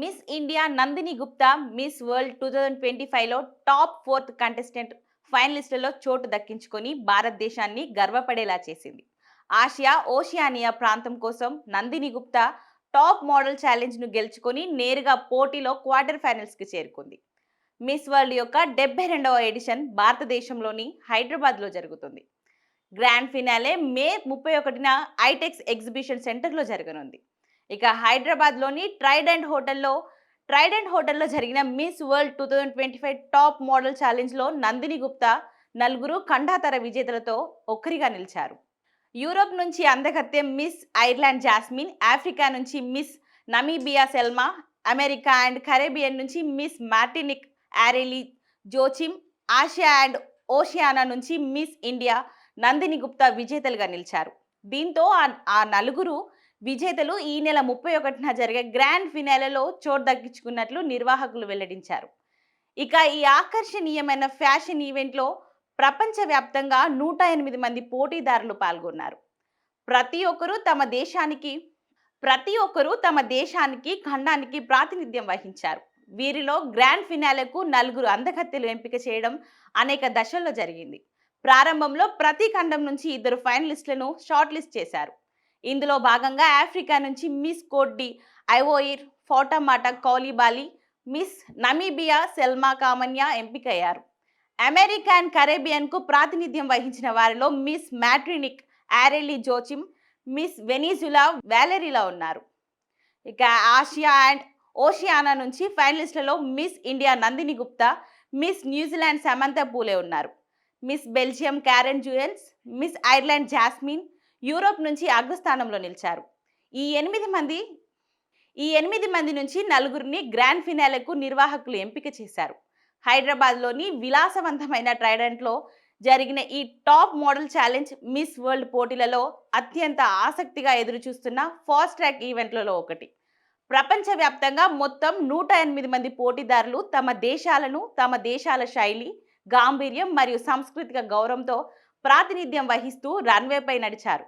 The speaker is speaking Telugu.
Miss India Nandini Gupta Miss World 2025లో టాప్ 4th కంటెస్టెంట్ ఫైనలిస్టులలో చోటు దక్కించుకొని భారతదేశాన్ని గర్వపడేలా చేసింది. ఆసియా, ఓషియానియా ప్రాంతం కోసం నందిని గుప్తా టాప్ మోడల్ ఛాలెంజ్ను గెలుచుకొని నేరుగా పోటీలో క్వార్టర్ ఫైనల్స్కి చేరుకుంది. మిస్ వరల్డ్ యొక్క 72వ ఎడిషన్ భారతదేశంలోని హైదరాబాద్లో జరుగుతుంది. గ్రాండ్ ఫినాలే మే 31న ఐటెక్స్ ఎగ్జిబిషన్ సెంటర్లో జరగనుంది. ఇక హైదరాబాద్లోని ట్రైడెంట్ హోటల్లో జరిగిన మిస్ వరల్డ్ 2025 టాప్ మోడల్ ఛాలెంజ్లో నందిని గుప్తా నలుగురు ఖండాతర విజేతలతో ఒక్కరిగా నిలిచారు. యూరోప్ నుంచి అందగత్తె మిస్ ఐర్లాండ్ జాస్మిన్, ఆఫ్రికా నుంచి Miss Namibia Selma, America and Caribbean నుంచి Miss Martinique Aurelie Joachim, Asia and Oceania నుంచి మిస్ ఇండియా నందిని గుప్తా విజేతలుగా నిలిచారు. దీంతో ఆ నలుగురు విజేతలు ఈ నెల 31న జరిగే గ్రాండ్ ఫినాలేలో చోటు దక్కించుకున్నట్లు నిర్వాహకులు వెల్లడించారు. ఇక ఈ ఆకర్షణీయమైన ఫ్యాషన్ ఈవెంట్లో ప్రపంచవ్యాప్తంగా 108 మంది పోటీదారులు పాల్గొన్నారు. ప్రతి ఒక్కరూ తమ దేశానికి ఖండానికి ప్రాతినిధ్యం వహించారు. వీరిలో గ్రాండ్ ఫినాలేకు నలుగురు అందగత్తెలు ఎంపిక చేయడం అనేక దశల్లో జరిగింది. ప్రారంభంలో ప్రతి ఖండం నుంచి 2 ఫైనలిస్టులను షార్ట్ లిస్ట్ చేశారు. ఇందులో భాగంగా ఆఫ్రికా నుంచి Miss Cote d'Ivoire Fatoumata Coulibaly, Miss Namibia Selma Kamanya ఎంపికయ్యారు. అమెరికా అండ్ కరేబియన్కు ప్రాతినిధ్యం వహించిన వారిలో Miss Martinique Aurelie Joachim, Miss Venezuela వ్యాలెరీలా ఉన్నారు. ఇక ఆసియా అండ్ ఓషియానా నుంచి ఫైనలిస్టులలో Miss India Nandini Gupta, Miss New Zealand Samantha Poole ఉన్నారు. మిస్ బెల్జియం క్యారెన్ జూయన్స్, మిస్ ఐర్లాండ్ జాస్మిన్ యూరోప్ నుంచి అగ్రస్థానంలో నిలిచారు. ఈ ఎనిమిది మంది నుంచి నలుగురిని గ్రాండ్ ఫినాలేకు నిర్వాహకులు ఎంపిక చేశారు. హైదరాబాద్లోని విలాసవంతమైన ట్రైడెంట్లో జరిగిన ఈ top model challenge miss world పోటీలలో అత్యంత ఆసక్తిగా ఎదురుచూస్తున్న ఫాస్ట్ ట్రాక్ ఈవెంట్లలో ఒకటి. ప్రపంచవ్యాప్తంగా మొత్తం 108 మంది పోటీదారులు తమ దేశాల శైలి, గాంభీర్యం మరియు సాంస్కృతిక గౌరవంతో ప్రాతినిధ్యం వహిస్తూ రన్వేపై నడిచారు.